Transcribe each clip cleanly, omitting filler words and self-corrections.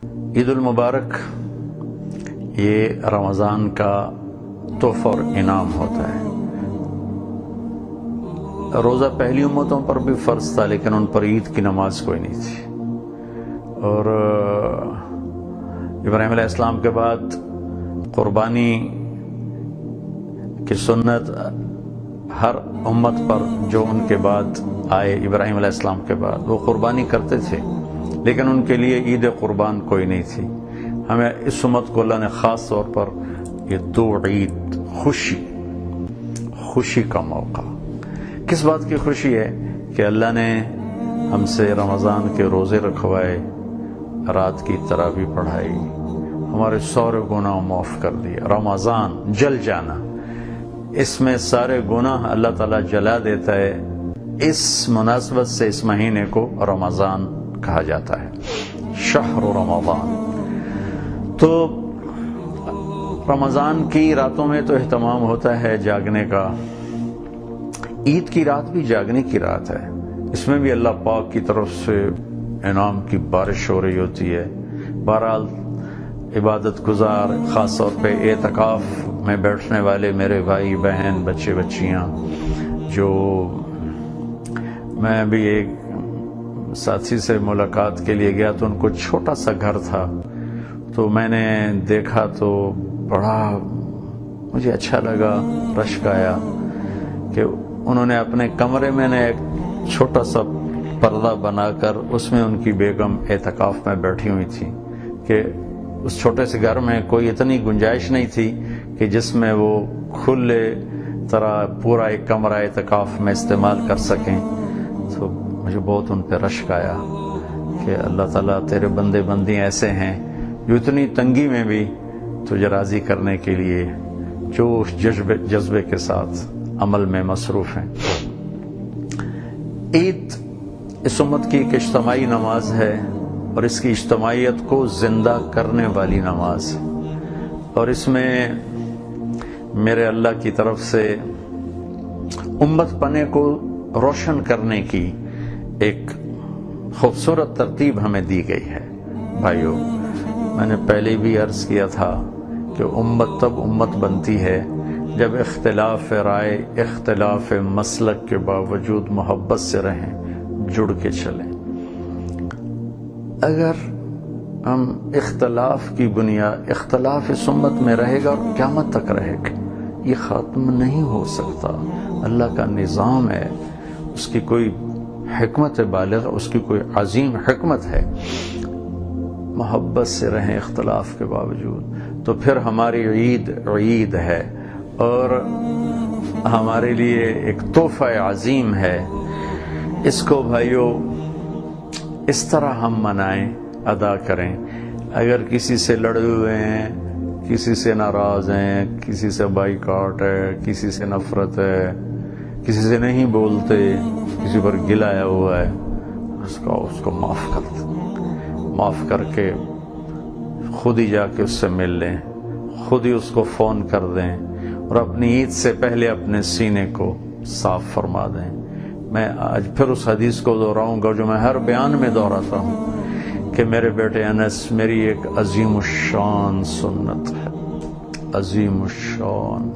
عید المبارک یہ رمضان کا تحفہ اور انعام ہوتا ہے۔ روزہ پہلی امتوں پر بھی فرض تھا، لیکن ان پر عید کی نماز کوئی نہیں تھی، اور ابراہیم علیہ السلام کے بعد قربانی کی سنت ہر امت پر جو ان کے بعد آئے، ابراہیم علیہ السلام کے بعد، وہ قربانی کرتے تھے، لیکن ان کے لیے عید قربان کوئی نہیں تھی۔ ہمیں اس امت کو اللہ نے خاص طور پر یہ دو عید، خوشی کا موقع۔ کس بات کی خوشی ہے؟ کہ اللہ نے ہم سے رمضان کے روزے رکھوائے، رات کی تراویح پڑھائی، ہمارے سارے گناہ معاف کر دیے۔ رمضان جل جانا، اس میں سارے گناہ اللہ تعالیٰ جلا دیتا ہے۔ اس مناسبت سے اس مہینے کو رمضان کہا جاتا ہے، شہر رمضان۔ تو رمضان کی راتوں میں تو اہتمام ہوتا ہے جاگنے کا۔ عید کی رات بھی جاگنے کی رات ہے، اس میں بھی اللہ پاک کی طرف سے انعام کی بارش ہو رہی ہوتی ہے۔ بہرحال عبادت گزار، خاص طور پہ اعتکاف میں بیٹھنے والے میرے بھائی بہن، بچے بچیاں، جو میں بھی ایک ساتھی سے ملاقات کے لیے گیا تو ان کو چھوٹا سا گھر تھا، تو میں نے دیکھا تو بڑا مجھے اچھا لگا، رشک آیا کہ انہوں نے اپنے کمرے میں نے ایک چھوٹا سا پردہ بنا کر اس میں ان کی بیگم اعتکاف میں بیٹھی ہوئی تھی، کہ اس چھوٹے سے گھر میں کوئی اتنی گنجائش نہیں تھی کہ جس میں وہ کھلے طرح پورا ایک کمرہ اعتکاف میں استعمال کر سکیں۔ تو مجھے بہت ان پہ رشک آیا کہ اللہ تعالیٰ تیرے بندے بندی ایسے ہیں جو اتنی تنگی میں بھی تجھے راضی کرنے کے لیے جوش جذبے کے ساتھ عمل میں مصروف ہیں۔ عید اس امت کی ایک اجتماعی نماز ہے، اور اس کی اجتماعیت کو زندہ کرنے والی نماز، اور اس میں میرے اللہ کی طرف سے امت پنے کو روشن کرنے کی ایک خوبصورت ترتیب ہمیں دی گئی ہے۔ بھائیو، میں نے پہلے بھی عرض کیا تھا کہ امت تب امت بنتی ہے جب اختلاف رائے، اختلاف مسلک کے باوجود محبت سے رہیں، جڑ کے چلیں۔ اگر ہم اختلاف کی بنیاد، اختلاف اس امت میں رہے گا اور قیامت تک رہے گا، یہ ختم نہیں ہو سکتا۔ اللہ کا نظام ہے، اس کی کوئی حکمت بالغ، اس کی کوئی عظیم حکمت ہے۔ محبت سے رہیں اختلاف کے باوجود، تو پھر ہماری عید عید ہے، اور ہمارے لیے ایک تحفہ عظیم ہے۔ اس کو بھائیو اس طرح ہم منائیں، ادا کریں۔ اگر کسی سے لڑے ہوئے ہیں، کسی سے ناراض ہیں، کسی سے بائیکاٹ ہے، کسی سے نفرت ہے، کسی سے نہیں بولتے، کسی پر گلایا ہوا ہے، اس کو معاف کر کے خود ہی جا کے اس سے مل لیں، خود ہی اس کو فون کر دیں، اور اپنی عید سے پہلے اپنے سینے کو صاف فرما دیں۔ میں آج پھر اس حدیث کو دہراؤں گا جو میں ہر بیان میں دہراتا ہوں، کہ میرے بیٹے انس، میری ایک عظیم الشان سنت ہے، عظیم الشان،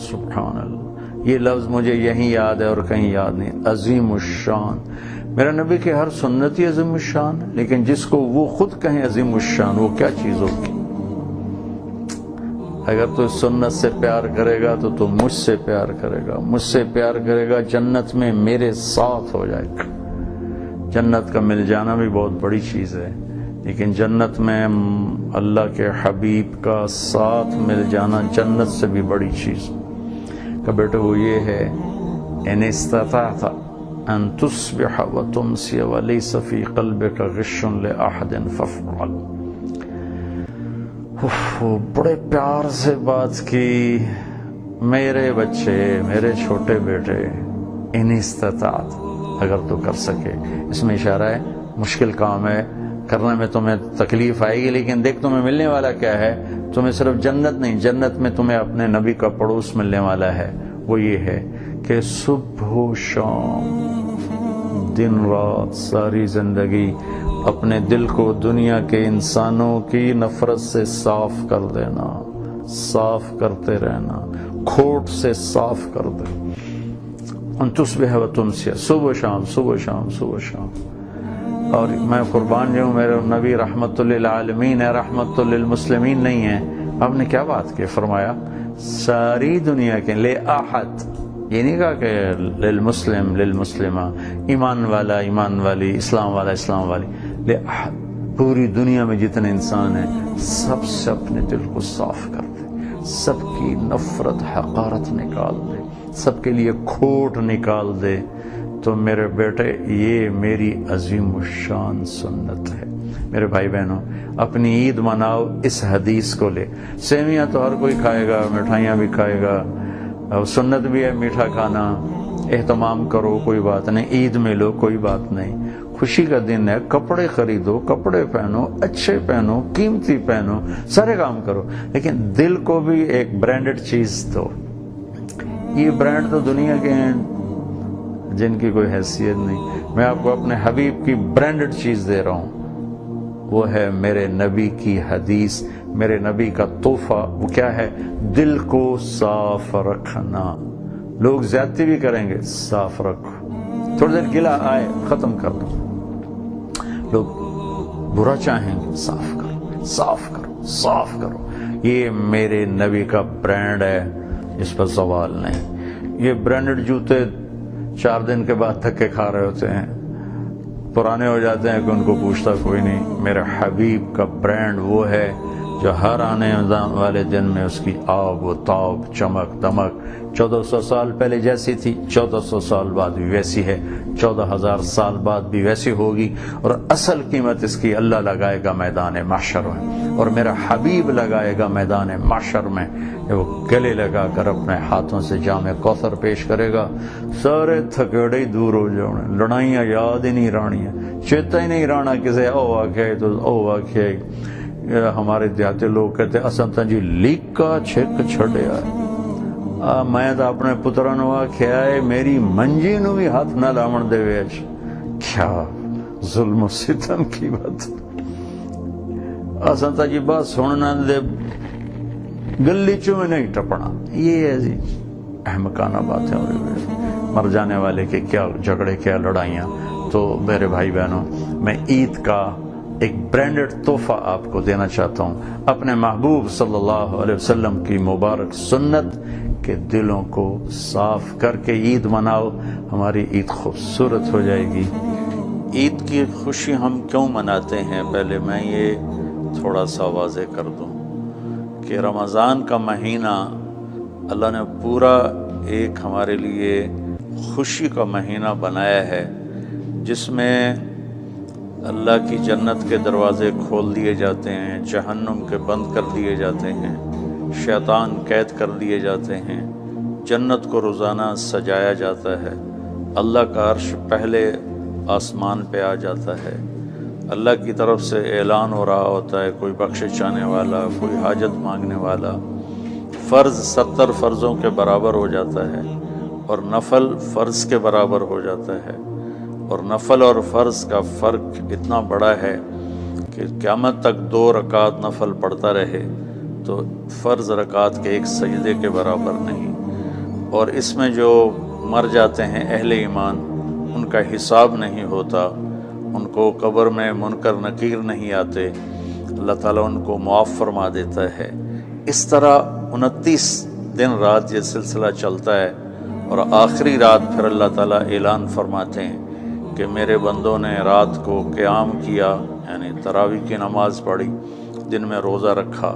سبحان اللہ، یہ لفظ مجھے یہیں یاد ہے اور کہیں یاد نہیں۔ عظیم الشان، میرا نبی کے ہر سنت ہی عظیم الشان، لیکن جس کو وہ خود کہیں عظیم الشان، وہ کیا چیز ہوگی؟ اگر تو اس سنت سے پیار کرے گا تو مجھ سے پیار کرے گا، مجھ سے پیار کرے گا جنت میں میرے ساتھ ہو جائے گا۔ جنت کا مل جانا بھی بہت بڑی چیز ہے، لیکن جنت میں اللہ کے حبیب کا ساتھ مل جانا جنت سے بھی بڑی چیز کا بیٹا وہ یہ ہے، ان استطعت ان تصبح وتمسی وليس في قلبك غش لأحد فافعل۔ بڑے پیار سے بات کی، میرے بچے، میرے چھوٹے بیٹے، ان استطاعت، اگر تو کر سکے۔ اس میں اشارہ ہے مشکل کام ہے، کرنے میں تمہیں تکلیف آئے گی، لیکن دیکھ تمہیں ملنے والا کیا ہے۔ تمہیں صرف جنت نہیں، جنت میں تمہیں اپنے نبی کا پڑوس ملنے والا ہے۔ وہ یہ ہے کہ صبح و شام، دن رات، ساری زندگی اپنے دل کو دنیا کے انسانوں کی نفرت سے صاف کر دینا، صاف کرتے رہنا، کھوٹ سے صاف کر دے۔ ان تصبح و تمسی، صبح شام صبح شام صبح شام۔ اور میں قربان جاؤں، میرے نبی رحمت للعالمین ہے، رحمت للمسلمین نہیں ہے۔ آپ نے کیا بات کی؟ فرمایا ساری دنیا کے لے احد، یہ نہیں کہا کہ للمسلم للمسلمہ، ایمان والا ایمان والی، اسلام والا اسلام والی، لے احد، پوری دنیا میں جتنے انسان ہیں سب سے اپنے دل کو صاف کر دے، سب کی نفرت حقارت نکال دے، سب کے لیے کھوٹ نکال دے۔ تو میرے بیٹے یہ میری عظیم الشان سنت ہے۔ میرے بھائی بہنوں، اپنی عید مناؤ اس حدیث کو لے۔ سیویاں تو ہر کوئی کھائے گا، مٹھائیاں بھی کھائے گا، اور سنت بھی ہے میٹھا کھانا، اہتمام کرو، کوئی بات نہیں، عید میں لو، کوئی بات نہیں، خوشی کا دن ہے، کپڑے خریدو، کپڑے پہنو، اچھے پہنو، قیمتی پہنو، سارے کام کرو، لیکن دل کو بھی ایک برانڈڈ چیز دو۔ یہ برانڈ تو دنیا کے ہیں جن کی کوئی حیثیت نہیں، میں آپ کو اپنے حبیب کی برانڈڈ چیز دے رہا ہوں، وہ ہے میرے نبی کی حدیث، میرے نبی کا تحفہ۔ وہ کیا ہے؟ دل کو صاف رکھنا۔ لوگ زیادتی بھی کریں گے، صاف رکھو، تھوڑی دیر گلہ آئے ختم کر دو، لوگ برا چاہیں گے، صاف کرو صاف کرو صاف کرو۔ یہ میرے نبی کا برانڈ ہے، اس پر سوال نہیں۔ یہ برانڈڈ جوتے 4 دن کے بعد دھکے کھا رہے ہوتے ہیں، پرانے ہو جاتے ہیں کہ ان کو پوچھتا کوئی نہیں۔ میرے حبیب کا برانڈ وہ ہے جو ہر آنے والے دن میں اس کی آب و تاب، چمک دمک 1400 سال پہلے جیسی تھی، 1400 سال بعد بھی ویسی ہے، 14000 سال بعد بھی ویسی ہوگی، اور اصل قیمت اس کی اللہ لگائے گا میدان محشر میں، اور میرا حبیب لگائے گا میدان محشر میں۔ وہ گلے لگا کر اپنے ہاتھوں سے جام کوثر پیش کرے گا، سارے تھکیڑے ہی دور ہو جاؤں، لڑائیاں یاد ہی نہیں رہنیاں، چیتا ہی نہیں رہنا کسے او آکھے تو او آکھے۔ ہمارے دیہاتی لوگ کہتے اساں تاں جی لیکا چھک چھڑیا، میں تو اپنے پتروں نو آکھیا ہے میری منجی نو بھی ہاتھ نہ لاون دے وچ۔ کیا ظلم و ستم کی بات، اساں تاں جی بات سننا دے گلی چوں میں نہیں ٹپنا۔ یہ ہے جی احمقانہ باتیں ہو رہی ہیں، مر جانے والے کے کیا جھگڑے، کیا لڑائیاں۔ تو میرے بھائی بہنوں، میں عید کا ایک برانڈڈ تحفہ آپ کو دینا چاہتا ہوں، اپنے محبوب صلی اللہ علیہ وسلم کی مبارک سنت کے دلوں کو صاف کر کے عید مناؤ، ہماری عید خوبصورت ہو جائے گی۔ عید کی خوشی ہم کیوں مناتے ہیں؟ پہلے میں یہ تھوڑا سا واضح کر دوں کہ رمضان کا مہینہ اللہ نے پورا ایک ہمارے لیے خوشی کا مہینہ بنایا ہے، جس میں اللہ کی جنت کے دروازے کھول دیے جاتے ہیں، جہنم کے بند کر دیے جاتے ہیں، شیطان قید کر دیے جاتے ہیں، جنت کو روزانہ سجایا جاتا ہے، اللہ کا عرش پہلے آسمان پہ آ جاتا ہے، اللہ کی طرف سے اعلان ہو رہا ہوتا ہے، کوئی بخشش چاہنے والا، کوئی حاجت مانگنے والا، فرض 70 فرضوں کے برابر ہو جاتا ہے، اور نفل فرض کے برابر ہو جاتا ہے، اور نفل اور فرض کا فرق اتنا بڑا ہے کہ قیامت تک 2 رکعت نفل پڑھتا رہے تو فرض رکعت کے ایک سجدے کے برابر نہیں، اور اس میں جو مر جاتے ہیں اہل ایمان، ان کا حساب نہیں ہوتا، ان کو قبر میں منکر نکیر نہیں آتے، اللہ تعالیٰ ان کو معاف فرما دیتا ہے۔ اس طرح 29 دن رات یہ سلسلہ چلتا ہے، اور آخری رات پھر اللہ تعالیٰ اعلان فرماتے ہیں کہ میرے بندوں نے رات کو قیام کیا، یعنی تراویح کی نماز پڑھی، دن میں روزہ رکھا،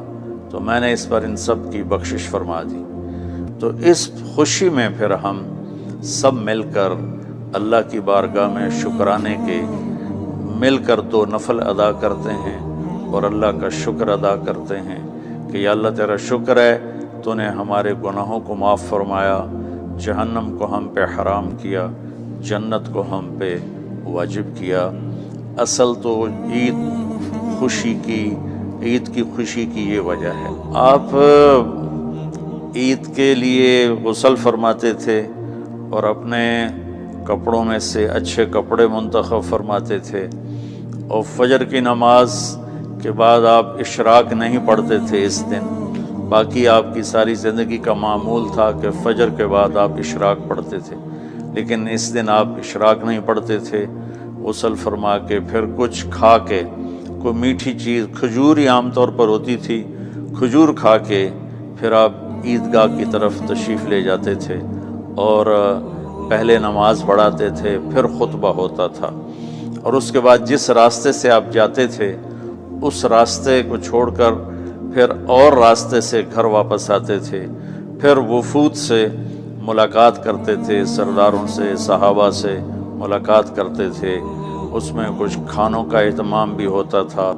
تو میں نے اس پر ان سب کی بخشش فرما دی۔ تو اس خوشی میں پھر ہم سب مل کر اللہ کی بارگاہ میں شکرانے کے مل کر 2 نفل ادا کرتے ہیں، اور اللہ کا شکر ادا کرتے ہیں کہ یا اللہ تیرا شکر ہے تو نے ہمارے گناہوں کو معاف فرمایا، جہنم کو ہم پہ حرام کیا، جنت کو ہم پہ واجب کیا۔ اصل تو عید کی خوشی کی یہ وجہ ہے۔ آپ عید کے لیے غسل فرماتے تھے اور اپنے کپڑوں میں سے اچھے کپڑے منتخب فرماتے تھے، اور فجر کی نماز کے بعد آپ اشراق نہیں پڑھتے تھے اس دن، باقی آپ کی ساری زندگی کا معمول تھا کہ فجر کے بعد آپ اشراق پڑھتے تھے، لیکن اس دن آپ اشراق نہیں پڑھتے تھے۔ غسل فرما کے پھر کچھ کھا کے، کوئی میٹھی چیز، کھجور ہی عام طور پر ہوتی تھی، کھجور کھا کے پھر آپ عیدگاہ کی طرف تشریف لے جاتے تھے اور پہلے نماز پڑھاتے تھے، پھر خطبہ ہوتا تھا، اور اس کے بعد جس راستے سے آپ جاتے تھے اس راستے کو چھوڑ کر پھر اور راستے سے گھر واپس آتے تھے، پھر وفود سے ملاقات کرتے تھے، سرداروں سے، صحابہ سے ملاقات کرتے تھے، اس میں کچھ کھانوں کا اہتمام بھی ہوتا تھا۔